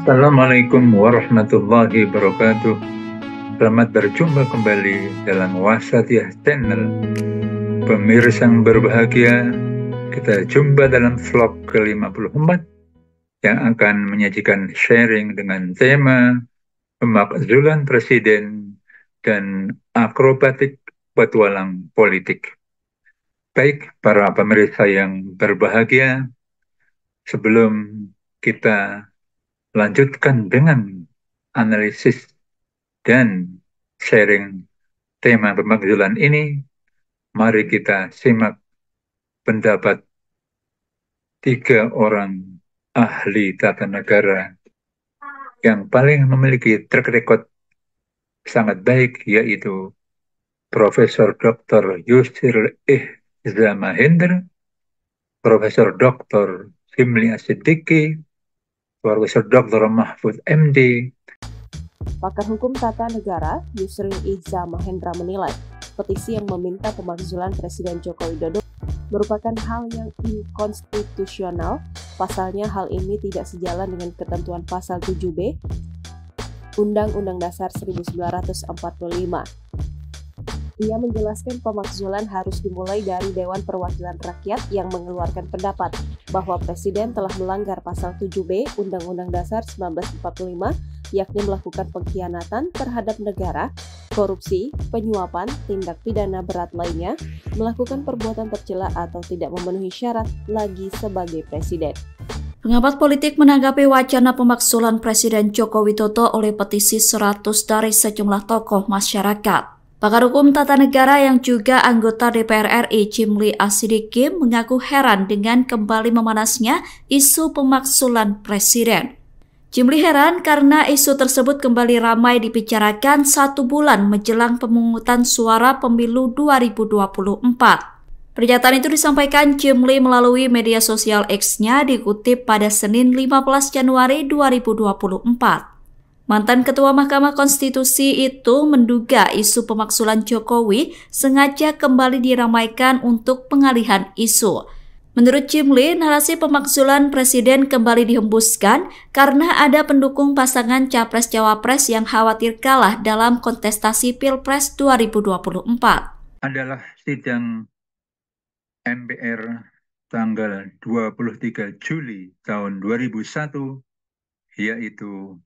Assalamualaikum warahmatullahi wabarakatuh. Selamat berjumpa kembali dalam Wasatiyah Channel. Pemirsa yang berbahagia, kita jumpa dalam vlog ke-54 yang akan menyajikan sharing dengan tema pemakzulan presiden dan akrobatik petualang politik. Baik, para pemirsa yang berbahagia, sebelum kita lanjutkan dengan analisis dan sharing tema pemakzulan ini, mari kita simak pendapat 3 orang ahli tata negara yang paling memiliki track record sangat baik, yaitu Profesor Dr. Yusril Ihza Mahendra, Profesor Dr. Himli Asidiki, Profesor Dr. Mahfud MD. Pakar hukum tata negara Yusril Ihza Mahendra menilai petisi yang meminta pemakzulan Presiden Joko Widodo merupakan hal yang inkonstitusional. Pasalnya hal ini tidak sejalan dengan ketentuan pasal 7B Undang-Undang Dasar 1945. Ia menjelaskan pemakzulan harus dimulai dari Dewan Perwakilan Rakyat yang mengeluarkan pendapat bahwa Presiden telah melanggar pasal 7B Undang-Undang Dasar 1945, yakni melakukan pengkhianatan terhadap negara, korupsi, penyuapan, tindak pidana berat lainnya, melakukan perbuatan tercela atau tidak memenuhi syarat lagi sebagai Presiden. Pengamat politik menanggapi wacana pemakzulan Presiden Joko Widodo oleh petisi 100 dari sejumlah tokoh masyarakat. Pakar hukum tata negara yang juga anggota DPR RI Chimli Asidiki mengaku heran dengan kembali memanasnya isu pemakzulan Presiden. Chimli heran karena isu tersebut kembali ramai dibicarakan 1 bulan menjelang pemungutan suara pemilu 2024. Pernyataan itu disampaikan Chimli melalui media sosial X-nya dikutip pada Senin 15 Januari 2024. Mantan Ketua Mahkamah Konstitusi itu menduga isu pemakzulan Jokowi sengaja kembali diramaikan untuk pengalihan isu. Menurut Chimli, narasi pemakzulan Presiden kembali dihembuskan karena ada pendukung pasangan Capres-Cawapres yang khawatir kalah dalam kontestasi Pilpres 2024. Adalah sidang MPR tanggal 23 Juli tahun 2001, yaitu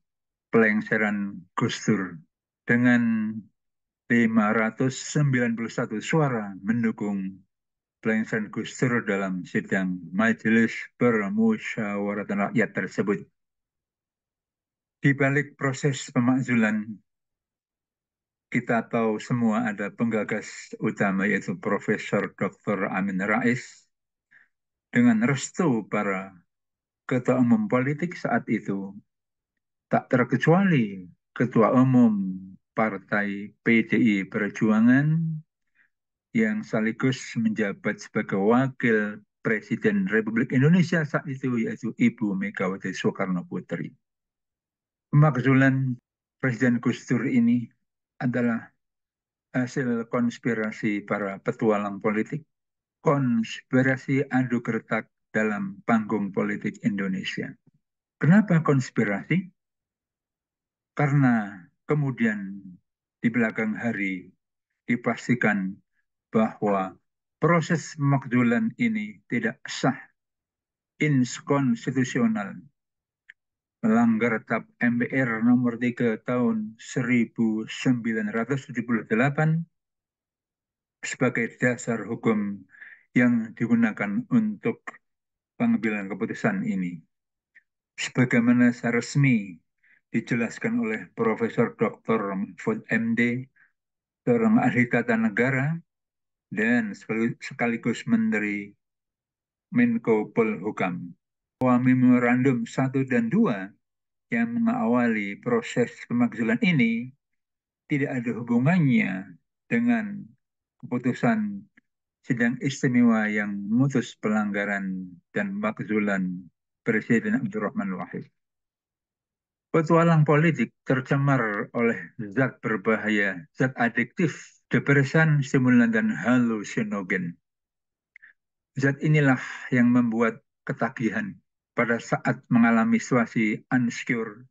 pelengseran Gus Dur dengan 591 suara mendukung pelengseran Gus Dur dalam sidang Majelis Permusyawaratan Rakyat tersebut. Di balik proses pemakzulan, kita tahu semua ada penggagas utama, yaitu Profesor Dr. Amin Rais dengan restu para ketua umum politik saat itu, tak terkecuali Ketua Umum Partai PDI Perjuangan yang sekaligus menjabat sebagai Wakil Presiden Republik Indonesia saat itu, yaitu Ibu Megawati Soekarno Putri. Pemakzulan Presiden Gus Dur ini adalah hasil konspirasi para petualang politik, konspirasi adu gertak dalam panggung politik Indonesia. Kenapa konspirasi? Karena kemudian di belakang hari dipastikan bahwa proses pemakzulan ini tidak sah, inkonstitusional, melanggar TAP MPR nomor 3 tahun 1978 sebagai dasar hukum yang digunakan untuk pengambilan keputusan ini. Sebagaimana secara resmi dijelaskan oleh Profesor Dr. Mahfud MD, seorang ahli tata negara dan sekaligus Menteri Menko Polhukam, bahwa memorandum 1 dan 2 yang mengawali proses pemakzulan ini tidak ada hubungannya dengan keputusan sidang istimewa yang memutus pelanggaran dan pemakzulan Presiden Abdurrahman Wahid. Petualang politik tercemar oleh zat berbahaya, zat adiktif, depresan, stimulan, dan halusinogen. Zat inilah yang membuat ketagihan pada saat mengalami situasi unsecure,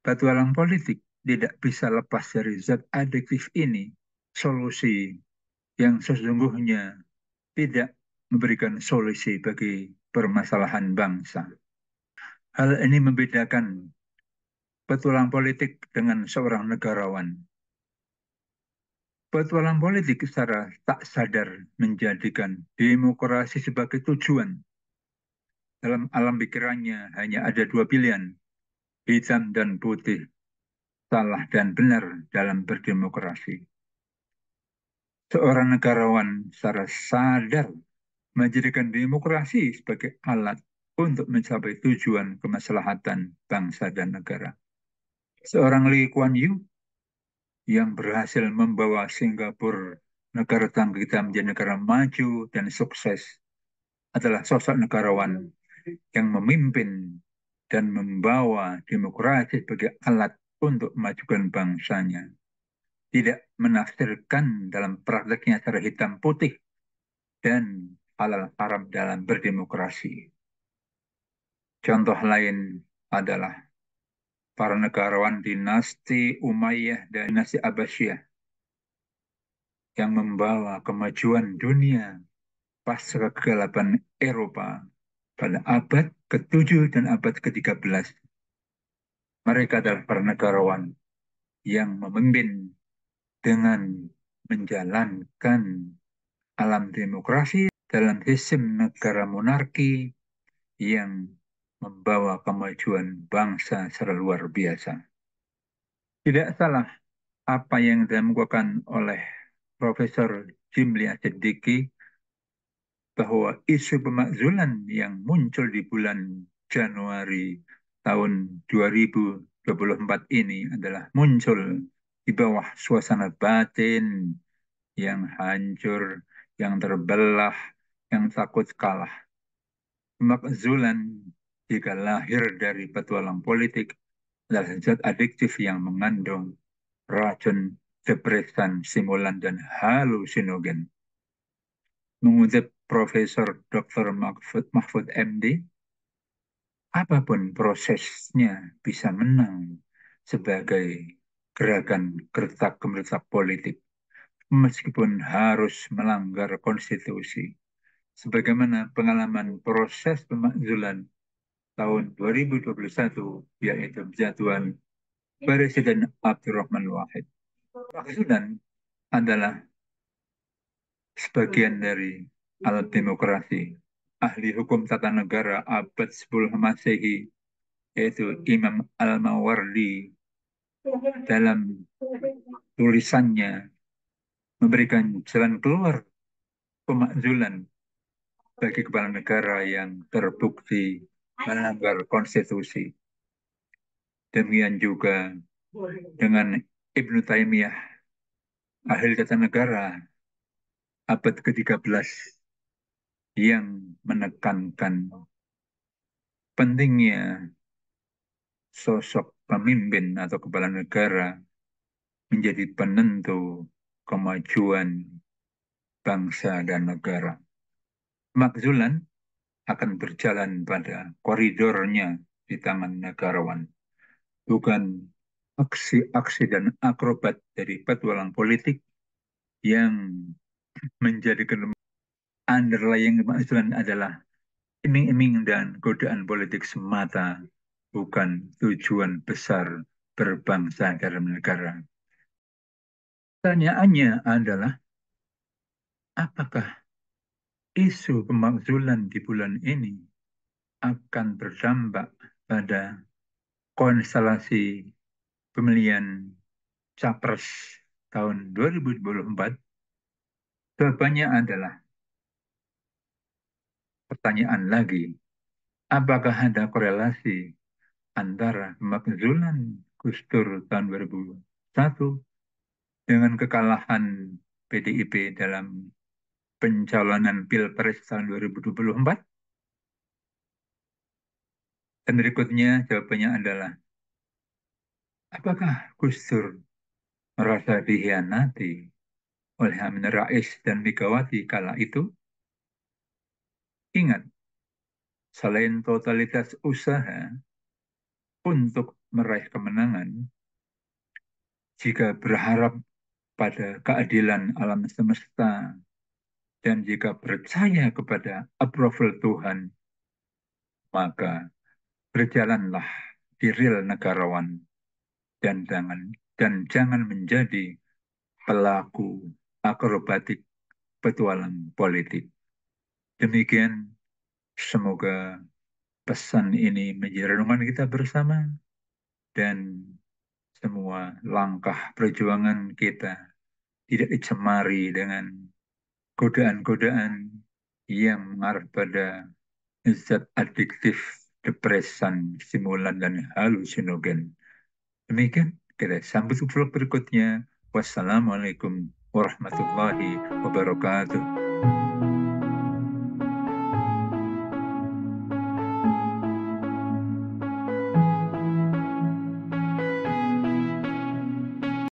petualang politik tidak bisa lepas dari zat adiktif ini. Solusi yang sesungguhnya tidak memberikan solusi bagi permasalahan bangsa. Hal ini membedakan petualang politik dengan seorang negarawan. Petualang politik secara tak sadar menjadikan demokrasi sebagai tujuan. Dalam alam pikirannya hanya ada dua pilihan, hitam dan putih, salah dan benar dalam berdemokrasi. Seorang negarawan secara sadar menjadikan demokrasi sebagai alat untuk mencapai tujuan kemaslahatan bangsa dan negara. Seorang Lee Kuan Yew yang berhasil membawa Singapura, negara tetangga kita, menjadi negara maju dan sukses, adalah sosok negarawan yang memimpin dan membawa demokrasi sebagai alat untuk memajukan bangsanya. Tidak menafsirkan dalam prakteknya secara hitam putih dan halal haram dalam berdemokrasi. Contoh lain adalah para negarawan dinasti Umayyah dan dinasti Abbasiyah yang membawa kemajuan dunia pasca kegelapan Eropa pada abad ke-7 dan abad ke-13. Mereka adalah para negarawan yang memimpin dengan menjalankan alam demokrasi dalam sistem negara monarki yang membawa kemajuan bangsa secara luar biasa. Tidak salah apa yang dilakukan oleh Profesor Jimli Asidiki bahwa isu pemakzulan yang muncul di bulan Januari tahun 2024 ini adalah muncul di bawah suasana batin yang hancur, yang terbelah, yang takut kalah. Pemakzulan jika lahir dari petualang politik adalah zat adiktif yang mengandung racun, depresan, stimulan, dan halusinogen. Mengutip Profesor Dr. Mahfud MD, apapun prosesnya bisa menang sebagai gerakan gertak-gertak politik, meskipun harus melanggar konstitusi. Sebagaimana pengalaman proses pemakzulan tahun 2021, yaitu penjatuhan Presiden Abdurrahman Wahid. Pemakzulan adalah sebagian dari alat demokrasi. Ahli hukum tata negara abad 10 Masehi, yaitu Imam Al-Mawardi, dalam tulisannya memberikan jalan keluar pemakzulan bagi kepala negara yang terbukti melanggar konstitusi. Demikian juga dengan Ibnu Taimiyah, ahli tata negara abad ke-13, yang menekankan pentingnya sosok pemimpin atau kepala negara menjadi penentu kemajuan bangsa dan negara. Pemakzulan akan berjalan pada koridornya di tangan negarawan, bukan aksi-aksi dan akrobat dari petualang politik yang menjadikan underlying pemakzulan adalah iming-iming dan godaan politik semata, bukan tujuan besar berbangsa dan negara. Pertanyaannya adalah, apakah isu pemakzulan di bulan ini akan berdampak pada konstelasi pemilihan Capres tahun 2024? Jawabannya adalah pertanyaan lagi. Apakah ada korelasi antara pemakzulan Gus Dur tahun 2001 dengan kekalahan PDIP dalam pencalonan Pilpres tahun 2024? Dan berikutnya jawabannya adalah, apakah Gus Dur merasa dikhianati oleh Amin Rais dan Megawati kala itu? Ingat, selain totalitas usaha untuk meraih kemenangan, jika berharap pada keadilan alam semesta dan jika percaya kepada approval Tuhan, maka berjalanlah di real negarawan dan jangan menjadi pelaku akrobatik petualang politik. Demikian, semoga pesan ini menjadi renungan kita bersama dan semua langkah perjuangan kita tidak dicemari dengan godaan-godaan yang mengarah pada zat adiktif, depresan, stimulan, dan halusinogen. Demikian, kita sambut vlog berikutnya. Wassalamualaikum warahmatullahi wabarakatuh.